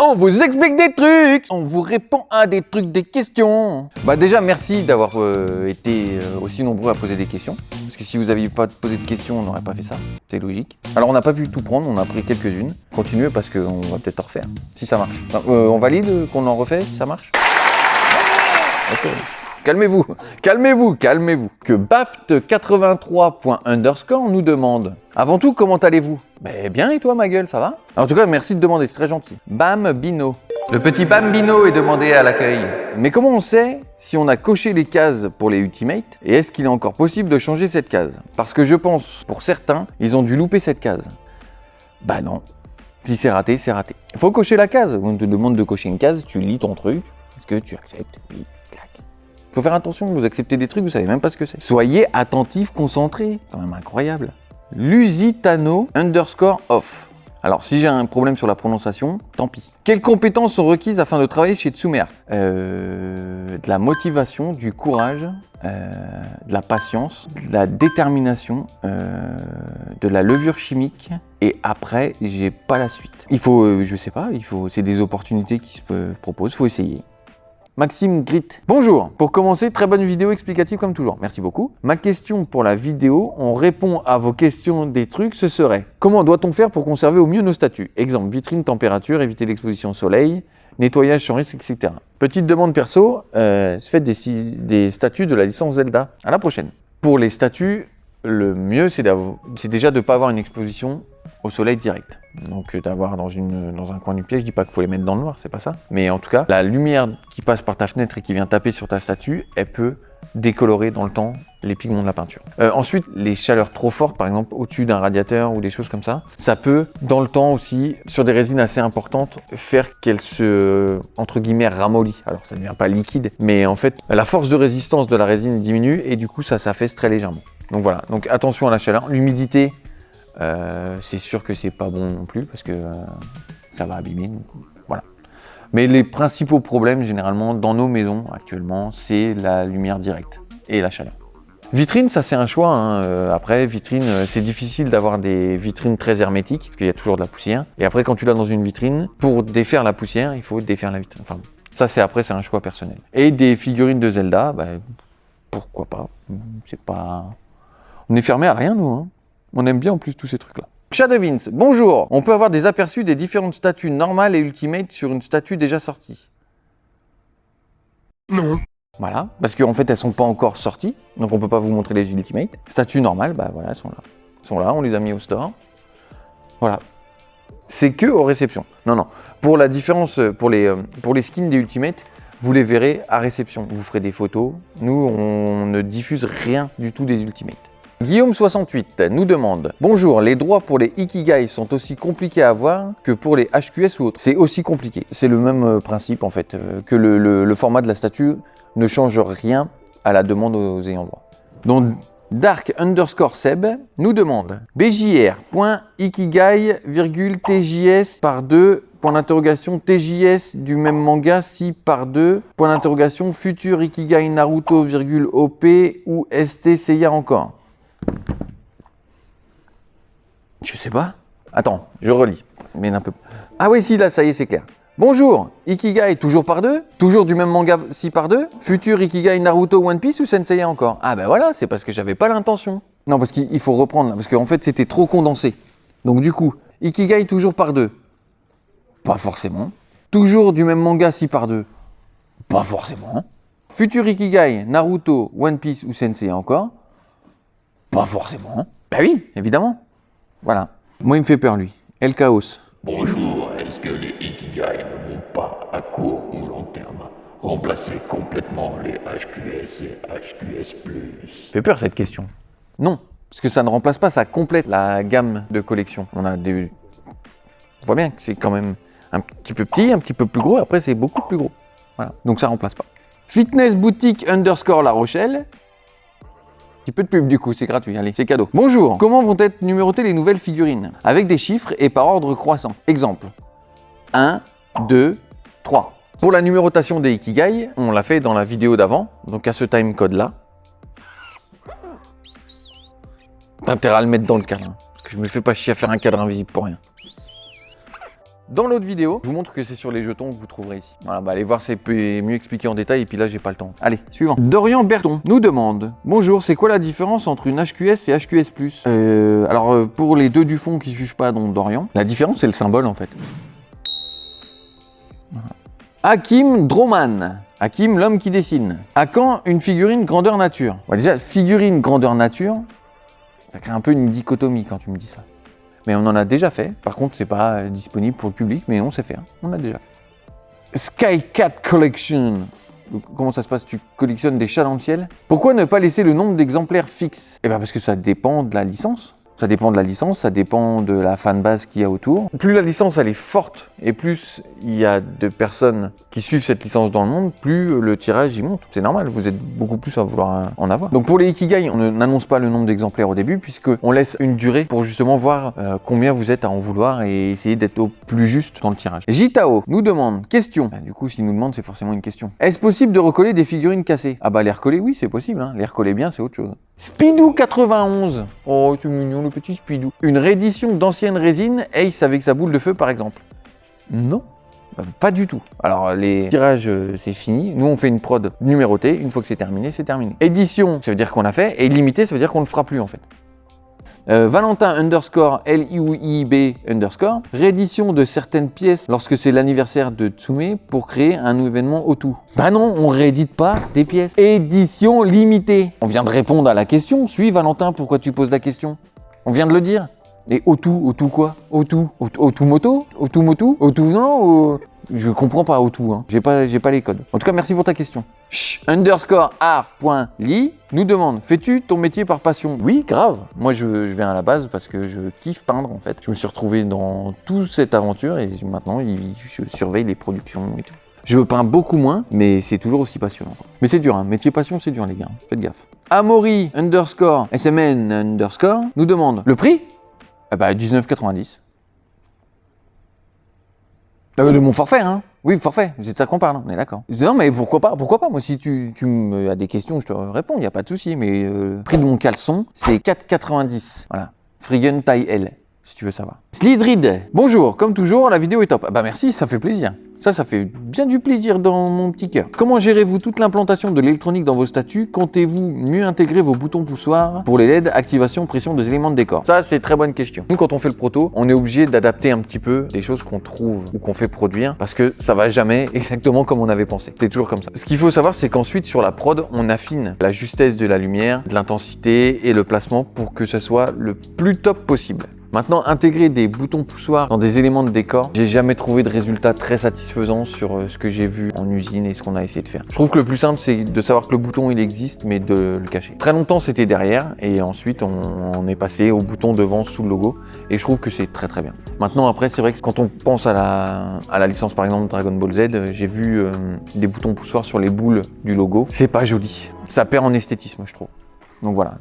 On vous explique des trucs, on vous répond à des trucs, des questions. Bah déjà, merci d'avoir été aussi nombreux à poser des questions. Parce que si vous n'aviez pas posé de questions, on n'aurait pas fait ça. C'est logique. Alors on n'a pas pu tout prendre, on a pris quelques-unes. Continuez parce qu'on va peut-être en refaire, si ça marche. On valide qu'on en refait, si ça marche? Ok. Calmez-vous, calmez-vous, calmez-vous. Que Bapt83._ nous demande: avant tout, comment allez-vous? Ben bien, et toi ma gueule, ça va? En tout cas, merci de demander, c'est très gentil. Bambino. Le petit Bambino est demandé à l'accueil. Mais comment on sait si on a coché les cases pour les Ultimates et est-ce qu'il est encore possible de changer cette case? Parce que je pense, pour certains, ils ont dû louper cette case. Bah non. Si c'est raté, c'est raté. Il faut cocher la case. On te demande de cocher une case, tu lis ton truc. Est-ce que tu acceptes? Oui. Faut faire attention, vous acceptez des trucs, vous savez même pas ce que c'est. Soyez attentifs, concentrés. Quand même incroyable. Lusitano_off. Alors, si j'ai un problème sur la prononciation, tant pis. Quelles compétences sont requises afin de travailler chez Tsumer? De la motivation, du courage, de la patience, de la détermination, de la levure chimique. Et après, j'ai pas la suite. Il faut, je sais pas, c'est des opportunités qui se proposent, faut essayer. Maxime Grit. Bonjour. Pour commencer, très bonne vidéo explicative comme toujours. Merci beaucoup. Ma question pour la vidéo, on répond à vos questions des trucs, ce serait: comment doit-on faire pour conserver au mieux nos statuts? Exemple, vitrine, température, éviter l'exposition au soleil, nettoyage sans risque, etc. Petite demande perso, faites des statuts de la licence Zelda. À la prochaine. Pour les statuts, le mieux c'est déjà de ne pas avoir une exposition au soleil direct. Donc d'avoir dans un coin du pied, je dis pas qu'il faut les mettre dans le noir, c'est pas ça. Mais en tout cas, la lumière qui passe par ta fenêtre et qui vient taper sur ta statue, elle peut décolorer dans le temps les pigments de la peinture. Ensuite, les chaleurs trop fortes, par exemple au-dessus d'un radiateur ou des choses comme ça, ça peut, dans le temps aussi, sur des résines assez importantes, faire qu'elles se, entre guillemets, ramollissent. Alors ça ne devient pas liquide, mais en fait, la force de résistance de la résine diminue et du coup, ça s'affaisse très légèrement. Donc voilà, donc attention à la chaleur. L'humidité, c'est sûr que c'est pas bon non plus parce que ça va abîmer. Donc, voilà. Mais les principaux problèmes généralement dans nos maisons actuellement, c'est la lumière directe et la chaleur. Vitrine, ça c'est un choix. Hein. Après, vitrine, c'est difficile d'avoir des vitrines très hermétiques parce qu'il y a toujours de la poussière. Et après, quand tu l'as dans une vitrine, pour défaire la poussière, il faut défaire la vitrine. Enfin, ça c'est un choix personnel. Et des figurines de Zelda, bah, pourquoi pas? C'est pas. On est fermé à rien nous. Hein. On aime bien en plus tous ces trucs-là. Shadowins, bonjour. On peut avoir des aperçus des différentes statues normales et ultimate sur une statue déjà sortie? Non. Voilà, parce qu'en fait elles sont pas encore sorties, donc on peut pas vous montrer les ultimates. Statues normales, bah voilà, elles sont là. Elles sont là, on les a mis au store. Voilà. C'est que aux réceptions. Non. Pour la différence, pour les skins des ultimates, vous les verrez à réception. Vous ferez des photos. Nous, on ne diffuse rien du tout des ultimates. Guillaume68 nous demande: bonjour, les droits pour les Ikigai sont aussi compliqués à avoir que pour les HQS ou autres? C'est aussi compliqué. C'est le même principe en fait, que le format de la statue ne change rien à la demande aux ayants droit. Donc Dark_Seb nous demande: bjr.ikigai,tjs par 2, point d'interrogation, TJS du même manga si par 2, point d'interrogation, futur Ikigai Naruto, OP ou ST Seiya encore? Je sais pas. Attends, je relis. Mais un peu. Ah oui, si, là, ça y est, c'est clair. Bonjour, Ikigai toujours par 2, toujours du même manga si par 2, futur Ikigai Naruto One Piece ou Sensei encore? Ah ben voilà, c'est parce que j'avais pas l'intention. Non, parce qu'il faut reprendre, parce qu'en fait, c'était trop condensé. Donc du coup, Ikigai toujours par 2. Pas forcément. Toujours du même manga si par 2. Pas forcément. Futur Ikigai Naruto One Piece ou Sensei encore? Pas forcément. Bah oui, évidemment. Voilà. Moi, il me fait peur, lui. El Chaos. Bonjour, est-ce que les Ikigai ne vont pas, à court ou long terme, remplacer complètement les HQS et HQS+? Fait peur, cette question. Non, parce que ça ne remplace pas, ça complète la gamme de collection. On voit bien que c'est quand même un petit peu petit, un petit peu plus gros, après c'est beaucoup plus gros. Voilà, donc ça remplace pas. Fitness Boutique _ La Rochelle. Petit peu de pub du coup, c'est gratuit, allez, c'est cadeau. Bonjour, comment vont être numérotées les nouvelles figurines? Avec des chiffres et par ordre croissant. Exemple, 1, 2, 3. Pour la numérotation des Ikigai, on l'a fait dans la vidéo d'avant, donc à ce timecode là. T'as intérêt à le mettre dans le cadre, parce que je me fais pas chier à faire un cadre invisible pour rien. Dans l'autre vidéo, je vous montre que c'est sur les jetons que vous trouverez ici. Voilà, allez voir, c'est mieux expliqué en détail, et puis là, j'ai pas le temps. Allez, suivant. Dorian Berton nous demande « Bonjour, c'est quoi la différence entre une HQS et HQS+. » Alors, pour les deux du fond qui suivent pas, dont Dorian, la différence, c'est le symbole, en fait. Voilà. Hakim Droman. Hakim, l'homme qui dessine. À quand une figurine grandeur nature? Déjà, figurine grandeur nature, ça crée un peu une dichotomie quand tu me dis ça. Mais on en a déjà fait. Par contre, c'est pas disponible pour le public, mais on sait faire. On a déjà fait. Skycat Collection. Comment ça se passe? Tu collectionnes des chats dans le ciel? Pourquoi ne pas laisser le nombre d'exemplaires fixe? Eh bien parce que ça dépend de la licence. Ça dépend de la licence, ça dépend de la fanbase qu'il y a autour. Plus la licence elle est forte et plus il y a de personnes qui suivent cette licence dans le monde, plus le tirage y monte. C'est normal, vous êtes beaucoup plus à vouloir en avoir. Donc pour les Ikigai, on n'annonce pas le nombre d'exemplaires au début puisqu'on laisse une durée pour justement voir combien vous êtes à en vouloir et essayer d'être au plus juste dans le tirage. Jitao nous demande, question. Du coup, s'il nous demande, c'est forcément une question. Est-ce possible de recoller des figurines cassées? Ah bah les recoller, oui, c'est possible. Hein. Les recoller bien, c'est autre chose. Spidou 91. Oh, c'est mignon le petit Spidou. Une réédition d'ancienne résine Ace avec sa boule de feu par exemple? Non. Pas du tout. Alors les tirages c'est fini, nous on fait une prod numérotée, une fois que c'est terminé, c'est terminé. Édition, ça veut dire qu'on a fait, et limité, ça veut dire qu'on ne le fera plus en fait. Valentin underscore LIUIB underscore, réédition de certaines pièces lorsque c'est l'anniversaire de Tsume pour créer un événement Otu. Bah non, on réédite pas des pièces. Édition limitée. On vient de répondre à la question, suis Valentin, pourquoi tu poses la question? On vient de le dire. Et Otu quoi? Otu moto? Otu motu? Otu non? Je comprends pas Otu, hein. J'ai pas les codes. En tout cas, merci pour ta question. Underscore art.ly nous demande, fais-tu ton métier par passion? Oui, grave. Moi, je viens à la base parce que je kiffe peindre, en fait. Je me suis retrouvé dans toute cette aventure et maintenant, je surveille les productions et tout. Je peins beaucoup moins, mais c'est toujours aussi passionnant. Mais c'est dur, hein. Métier passion, c'est dur, les gars. Faites gaffe. Amaury underscore SMN underscore nous demande, le prix? Bah, 19,90. De mon forfait, hein. Oui, forfait, c'est de ça qu'on parle, on est d'accord. Non, mais pourquoi pas? Moi, si tu as des questions, je te réponds, il n'y a pas de souci. Mais le prix de mon caleçon, c'est 4,90. Voilà. Frigun taille L, si tu veux savoir. Slidrid, bonjour, comme toujours, la vidéo est top. Bah merci, ça fait plaisir. Ça fait bien du plaisir dans mon petit cœur. Comment gérez-vous toute l'implantation de l'électronique dans vos statues? Comptez-vous mieux intégrer vos boutons poussoirs pour les LED, activation, pression des éléments de décor? Ça, c'est très bonne question. Nous, quand on fait le proto, on est obligé d'adapter un petit peu les choses qu'on trouve ou qu'on fait produire parce que ça va jamais exactement comme on avait pensé. C'est toujours comme ça. Ce qu'il faut savoir, c'est qu'ensuite, sur la prod, on affine la justesse de la lumière, de l'intensité et le placement pour que ce soit le plus top possible. Maintenant, intégrer des boutons poussoirs dans des éléments de décor, j'ai jamais trouvé de résultat très satisfaisant sur ce que j'ai vu en usine et ce qu'on a essayé de faire. Je trouve que le plus simple, c'est de savoir que le bouton il existe, mais de le cacher. Très longtemps, c'était derrière, et ensuite, on est passé au bouton devant sous le logo, et je trouve que c'est très très bien. Maintenant, après, c'est vrai que quand on pense à la licence, par exemple, Dragon Ball Z, j'ai vu des boutons poussoirs sur les boules du logo. C'est pas joli. Ça perd en esthétisme, je trouve. Donc voilà,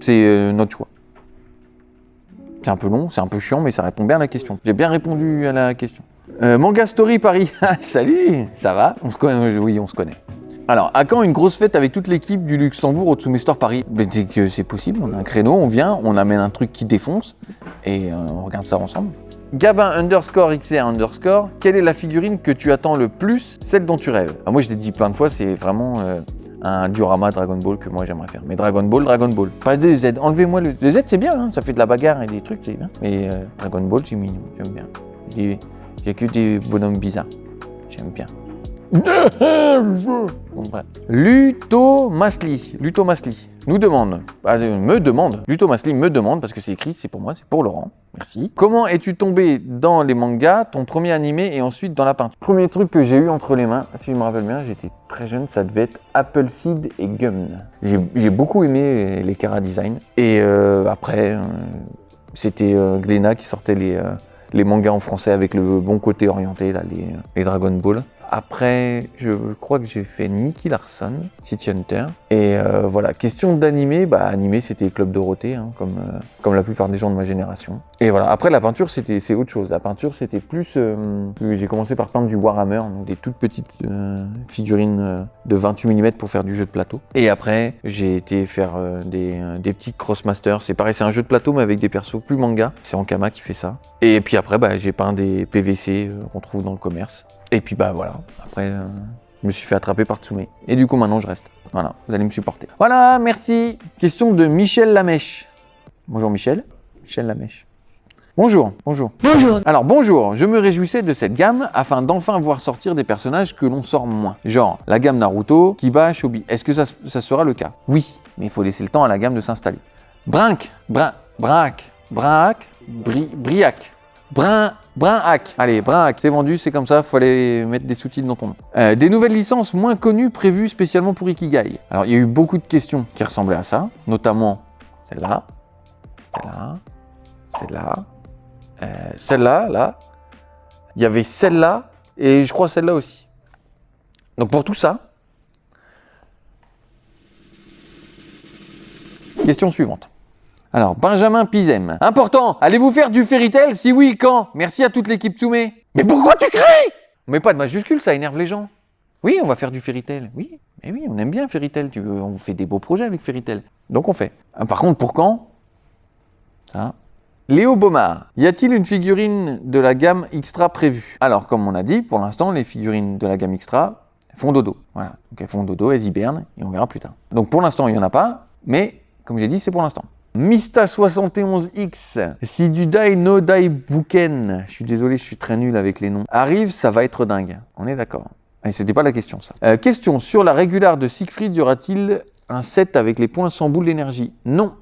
c'est notre choix. C'est un peu long, c'est un peu chiant, mais ça répond bien à la question. J'ai bien répondu à la question. Manga Story Paris, salut, ça va? On se connaît, oui, on se connaît. Alors, à quand une grosse fête avec toute l'équipe du Luxembourg au Tsume Store Paris? Dès que c'est possible, on a un créneau, on vient, on amène un truc qui défonce, et on regarde ça ensemble. Gabin underscore XR underscore, quelle est la figurine que tu attends le plus, celle dont tu rêves? Moi, je l'ai dit plein de fois, c'est vraiment un diorama Dragon Ball que moi j'aimerais faire. Mais Dragon Ball. Pas des Z. Enlevez-moi le Z, c'est bien, hein, ça fait de la bagarre et des trucs, c'est bien. Mais Dragon Ball, c'est mignon, j'aime bien. Il n'y a que des bonhommes bizarres. J'aime bien. Bon, bref. Luto Masli nous demande, Luto Masli me demande, parce que c'est écrit, c'est pour moi, c'est pour Laurent, merci. Comment es-tu tombé dans les mangas, ton premier animé et ensuite dans la peinture? Premier truc que j'ai eu entre les mains, si je me rappelle bien, j'étais très jeune, ça devait être Appleseed et Gum. J'ai beaucoup aimé les Chara Design. Et après, c'était Glénat qui sortait les mangas en français avec le bon côté orienté, là, les Dragon Ball. Après, je crois que j'ai fait Nicky Larson, City Hunter. Et voilà, question d'animé, bah animé c'était Club Dorothée, hein, comme la plupart des gens de ma génération. Et voilà, après la peinture c'est autre chose. La peinture c'était plus, j'ai commencé par peindre du Warhammer, donc des toutes petites figurines de 28 mm pour faire du jeu de plateau. Et après, j'ai été faire des petits Crossmasters. C'est pareil, c'est un jeu de plateau mais avec des persos plus manga. C'est Ankama qui fait ça. Et puis après, bah, j'ai peint des PVC qu'on trouve dans le commerce. Et puis bah voilà, après je me suis fait attraper par Tsume. Et du coup maintenant je reste. Voilà, vous allez me supporter. Voilà, merci. Question de Michel Lamèche. Bonjour Michel. Michel Lamèche. Bonjour, bonjour. Bonjour. Alors bonjour, je me réjouissais de cette gamme afin d'enfin voir sortir des personnages que l'on sort moins. Genre la gamme Naruto, Kiba, Shobi. Est-ce que ça sera le cas? Oui, mais il faut laisser le temps à la gamme de s'installer. Briac. Allez, Brinhac, c'est vendu, c'est comme ça, faut aller mettre des sous-titres dans ton nom. Des nouvelles licences moins connues prévues spécialement pour Ikigai. Alors, il y a eu beaucoup de questions qui ressemblaient à ça, notamment celle-là, celle-là, là. Il y avait celle-là, et je crois celle-là aussi. Donc, pour tout ça, question suivante. Alors, Benjamin Pizem. Important, allez-vous faire du Fairy Tail? Si oui, quand? Merci à toute l'équipe Tsume. Mais pourquoi tu cries? On met pas de majuscule, ça énerve les gens. Oui, on va faire du Fairy Tail. Oui, mais oui, on aime bien Fairy Tail. On vous fait des beaux projets avec Fairy Tail. Donc on fait. Par contre, pour quand? Ça. Léo Baumard. Y a-t-il une figurine de la gamme Extra prévue? Alors, comme on a dit, pour l'instant, les figurines de la gamme Extra font dodo. Voilà. Donc elles font dodo, elles hibernent, et on verra plus tard. Donc pour l'instant, il n'y en a pas, mais comme j'ai dit, c'est pour l'instant. Mista71X, si du Dai no Dai Buken, je suis désolé, je suis très nul avec les noms, arrive, ça va être dingue. On est d'accord. Et c'était pas la question, ça. Question, sur la régulare de Siegfried, y aura-t-il un set avec les points sans boule d'énergie? Non.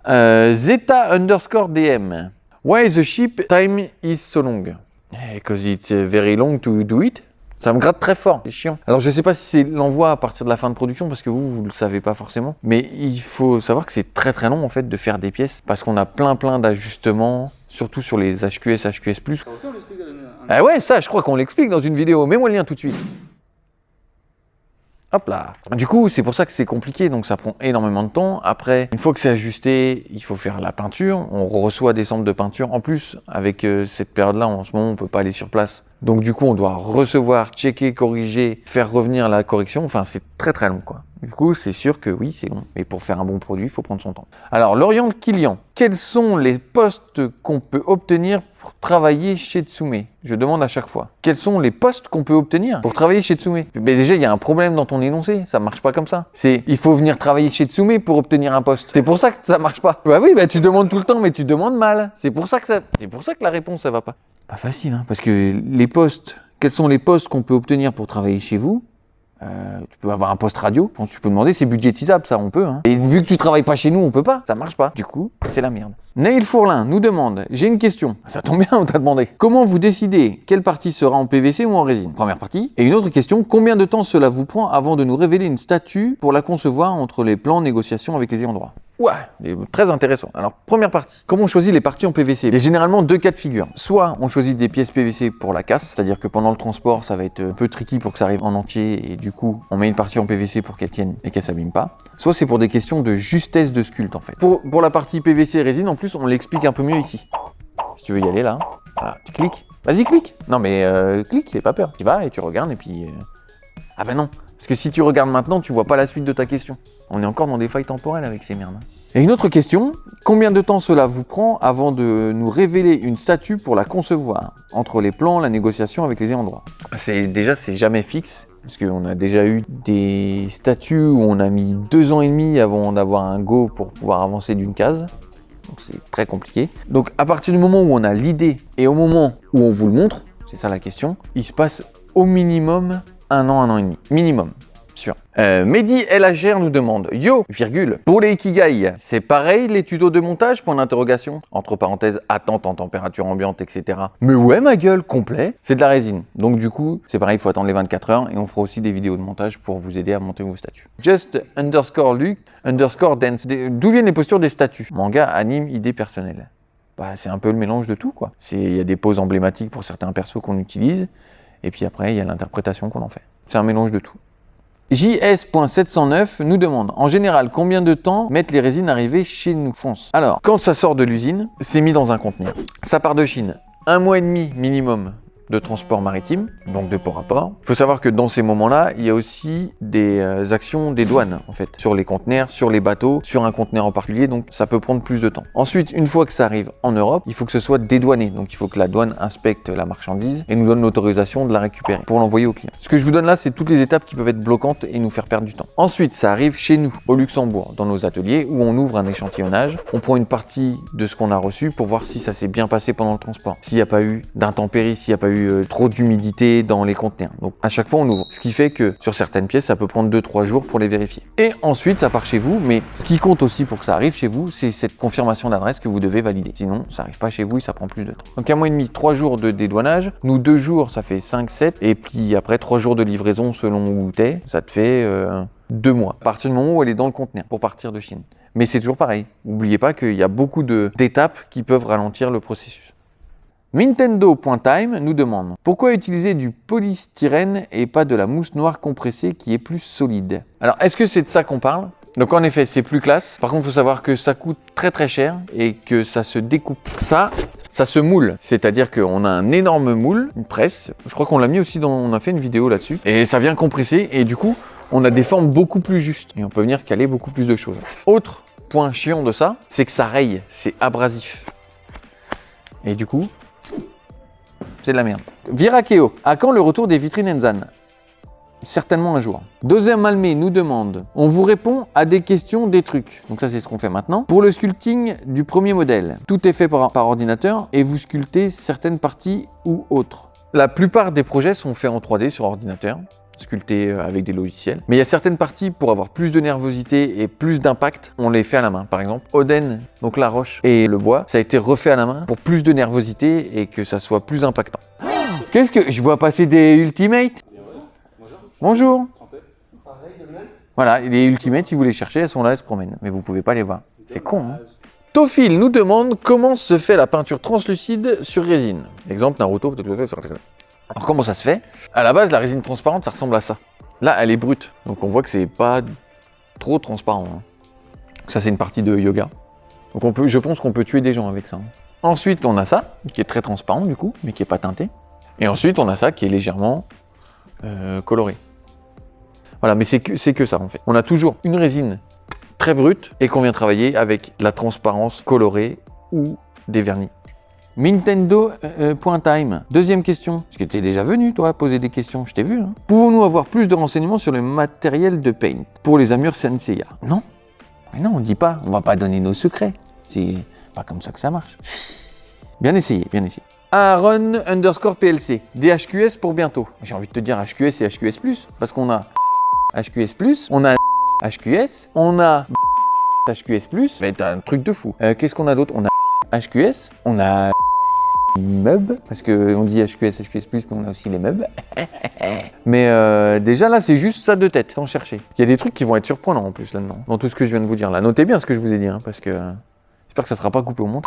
Zeta_DM. Why the ship time is so long? Because it's very long to do it. Ça me gratte très fort, c'est chiant. Alors je sais pas si c'est l'envoi à partir de la fin de production, parce que vous le savez pas forcément. Mais il faut savoir que c'est très très long en fait de faire des pièces, parce qu'on a plein d'ajustements, surtout sur les HQS, HQS+. Ça aussi on l'explique Ah ouais, ça je crois qu'on l'explique dans une vidéo. Mets-moi le lien tout de suite. Hop là. Du coup, c'est pour ça que c'est compliqué, donc ça prend énormément de temps. Après, une fois que c'est ajusté, il faut faire la peinture. On reçoit des samples de peinture. En plus, avec cette période-là, en ce moment, on peut pas aller sur place. Donc du coup, on doit recevoir, checker, corriger, faire revenir la correction. Enfin, c'est très très long, quoi. Du coup, c'est sûr que oui, c'est long. Mais pour faire un bon produit, il faut prendre son temps. Alors, Lauriane Kilian, quels sont les postes qu'on peut obtenir pour travailler chez Tsume? Je demande à chaque fois. Quels sont les postes qu'on peut obtenir pour travailler chez Tsume? Mais déjà, il y a un problème dans ton énoncé. Ça marche pas comme ça. Il faut venir travailler chez Tsume pour obtenir un poste. C'est pour ça que ça marche pas. Bah oui, bah tu demandes tout le temps, mais tu demandes mal. C'est pour ça que la réponse, ça va pas. Pas facile, hein, parce que les postes, quels sont les postes qu'on peut obtenir pour travailler chez vous? Tu peux avoir un poste radio, tu peux demander, c'est budgétisable, ça on peut. Hein. Et vu que tu travailles pas chez nous, on peut pas, ça marche pas. Du coup, c'est la merde. Nail Fourlin nous demande, j'ai une question. Ça tombe bien, on t'a demandé. Comment vous décidez quelle partie sera en PVC ou en résine? Première partie. Et une autre question, combien de temps cela vous prend avant de nous révéler une statue pour la concevoir entre les plans, négociations avec les ayants droit? Ouais, très intéressant. Alors, première partie. Comment on choisit les parties en PVC? Il y a généralement deux cas de figure. Soit on choisit des pièces PVC pour la casse, c'est-à-dire que pendant le transport, ça va être un peu tricky pour que ça arrive en entier, et du coup, on met une partie en PVC pour qu'elle tienne et qu'elle s'abîme pas. Soit c'est pour des questions de justesse de sculpte, en fait. Pour la partie PVC et résine, en plus, on l'explique un peu mieux ici. Si tu veux y aller, là, voilà, tu cliques. Vas-y, clique. Non, mais clique, n'aie pas peur. Tu vas et tu regardes, et puis... Ah ben non. Parce que si tu regardes maintenant, tu vois pas la suite de ta question. On est encore dans des failles temporelles avec ces merdes. Et une autre question, combien de temps cela vous prend avant de nous révéler une statue pour la concevoir? Entre les plans, la négociation avec les ayants droit. C'est jamais fixe, parce qu'on a déjà eu des statues où on a mis 2 ans et demi avant d'avoir un go pour pouvoir avancer d'une case. Donc c'est très compliqué. Donc à partir du moment où on a l'idée et au moment où on vous le montre, c'est ça la question, il se passe au minimum 1 an et demi. Minimum. Sûr. Mehdi LHR nous demande, yo, virgule, pour les Ikigai, c'est pareil les tutos de montage, point d'interrogation, entre parenthèses, attente en température ambiante, etc. Mais ouais, ma gueule, complet, c'est de la résine. Donc du coup, c'est pareil, il faut attendre les 24 heures et on fera aussi des vidéos de montage pour vous aider à monter vos statues. Just_Luke_Dance, d'où viennent les postures des statues? Manga, anime, idée personnelle. Bah, c'est un peu le mélange de tout, quoi. Il y a des poses emblématiques pour certains persos qu'on utilise, Et puis après, il y a l'interprétation qu'on en fait. C'est un mélange de tout. JS.709 nous demande, en général, combien de temps mettent les résines arrivées chez nous, France? Alors, quand ça sort de l'usine, c'est mis dans un conteneur. Ça part de Chine, 1 mois et demi minimum de transport maritime, donc de port à port. Il faut savoir que dans ces moments-là, il y a aussi des actions des douanes, en fait, sur les conteneurs, sur les bateaux, sur un conteneur en particulier, donc ça peut prendre plus de temps. Ensuite, une fois que ça arrive en Europe, il faut que ce soit dédouané, donc il faut que la douane inspecte la marchandise et nous donne l'autorisation de la récupérer pour l'envoyer au client. Ce que je vous donne là, c'est toutes les étapes qui peuvent être bloquantes et nous faire perdre du temps. Ensuite, ça arrive chez nous, au Luxembourg, dans nos ateliers, où on ouvre un échantillonnage, on prend une partie de ce qu'on a reçu pour voir si ça s'est bien passé pendant le transport, s'il n'y a pas eu d'intempéries, s'il n'y a pas eu trop d'humidité dans les conteneurs. Donc à chaque fois on ouvre. Ce qui fait que sur certaines pièces ça peut prendre 2-3 jours pour les vérifier. Et ensuite ça part chez vous, mais ce qui compte aussi pour que ça arrive chez vous, c'est cette confirmation d'adresse que vous devez valider. Sinon ça n'arrive pas chez vous et ça prend plus de temps. Donc 1 mois et demi, 3 jours de dédouanage. Nous 2 jours ça fait 5-7 et puis après 3 jours de livraison selon où t'es, ça te fait 2 mois. À partir du moment où elle est dans le conteneur pour partir de Chine. Mais c'est toujours pareil. N'oubliez pas qu'il y a beaucoup d'étapes qui peuvent ralentir le processus. Nintendo.time nous demande pourquoi utiliser du polystyrène et pas de la mousse noire compressée qui est plus solide. Alors est-ce que c'est de ça qu'on parle? Donc en effet c'est plus classe, par contre il faut savoir que ça coûte très très cher et que ça se découpe. Ça se moule, c'est-à-dire qu'on a un énorme moule, une presse, je crois qu'on l'a mis aussi on a fait une vidéo là-dessus, et ça vient compresser et du coup on a des formes beaucoup plus justes et on peut venir caler beaucoup plus de choses. Autre point chiant de ça, c'est que ça raye, c'est abrasif. Et du coup, c'est de la merde. Virakeo, à quand le retour des vitrines Enzan? Certainement un jour. Deuxième Malmé nous demande, on vous répond à des questions, des trucs. Donc ça c'est ce qu'on fait maintenant. Pour le sculpting du premier modèle, tout est fait par ordinateur et vous sculptez certaines parties ou autres. La plupart des projets sont faits en 3D sur ordinateur, sculptés avec des logiciels. Mais il y a certaines parties, pour avoir plus de nervosité et plus d'impact, on les fait à la main. Par exemple, Oden, donc la roche et le bois, ça a été refait à la main pour plus de nervosité et que ça soit plus impactant. Qu'est-ce que... Je vois passer des Ultimates. Bonjour. Voilà, les Ultimates, si vous les cherchez, elles sont là, elles se promènent. Mais vous pouvez pas les voir. C'est con, hein. Tophil nous demande comment se fait la peinture translucide sur résine. Exemple, Naruto. Alors comment ça se fait? À la base, la résine transparente, ça ressemble à ça. Là, elle est brute, donc on voit que c'est pas trop transparent. Hein. Ça, c'est une partie de yoga. Donc je pense qu'on peut tuer des gens avec ça. Hein. Ensuite, on a ça, qui est très transparent du coup, mais qui est pas teinté. Et ensuite, on a ça qui est légèrement coloré. Voilà, mais c'est que ça en fait. On a toujours une résine très brute et qu'on vient travailler avec la transparence colorée ou des vernis. Nintendo.time. Deuxième question. Est-ce que tu es déjà venu, toi, poser des questions? Je t'ai vu. Hein. Pouvons-nous avoir plus de renseignements sur le matériel de paint pour les armures Senseiya? Non. Mais non, on dit pas. On va pas donner nos secrets. C'est pas comme ça que ça marche. Bien essayé, bien essayé. Aaron_PLC. DHQS pour bientôt. J'ai envie de te dire HQS et HQS+, parce qu'on a HQS+, on a HQS, on a HQS+, c'est un truc de fou. Qu'est-ce qu'on a d'autre? On a HQS, on a MEB, parce qu'on dit HQS, HQS+, mais on a aussi les MEB. Mais déjà là, c'est juste ça de tête, sans chercher. Il y a des trucs qui vont être surprenants en plus là-dedans, dans tout ce que je viens de vous dire là. Notez bien ce que je vous ai dit, hein, parce que j'espère que ça sera pas coupé au montage.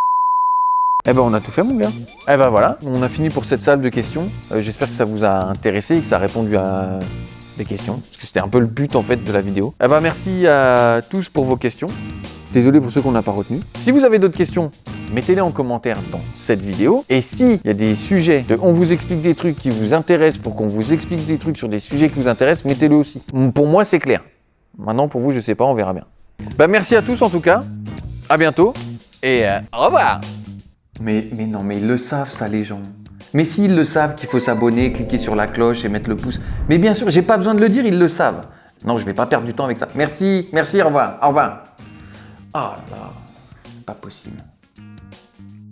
Eh ben on a tout fait mon gars. Eh ben voilà, on a fini pour cette salle de questions. J'espère que ça vous a intéressé et que ça a répondu à des questions, parce que c'était un peu le but en fait de la vidéo. Eh ben merci à tous pour vos questions. Désolé pour ceux qu'on n'a pas retenus. Si vous avez d'autres questions, mettez-les en commentaire dans cette vidéo. Et s'il y a des sujets de on vous explique des trucs qui vous intéressent pour qu'on vous explique des trucs sur des sujets qui vous intéressent, mettez-le aussi. Pour moi, c'est clair. Maintenant, pour vous, je sais pas, on verra bien. Bah merci à tous en tout cas. À bientôt et au revoir. Mais non, mais ils le savent ça les gens. Mais s'ils le savent qu'il faut s'abonner, cliquer sur la cloche et mettre le pouce. Mais bien sûr, j'ai pas besoin de le dire, ils le savent. Non, je vais pas perdre du temps avec ça. Merci, au revoir, au revoir. Ah là, pas possible.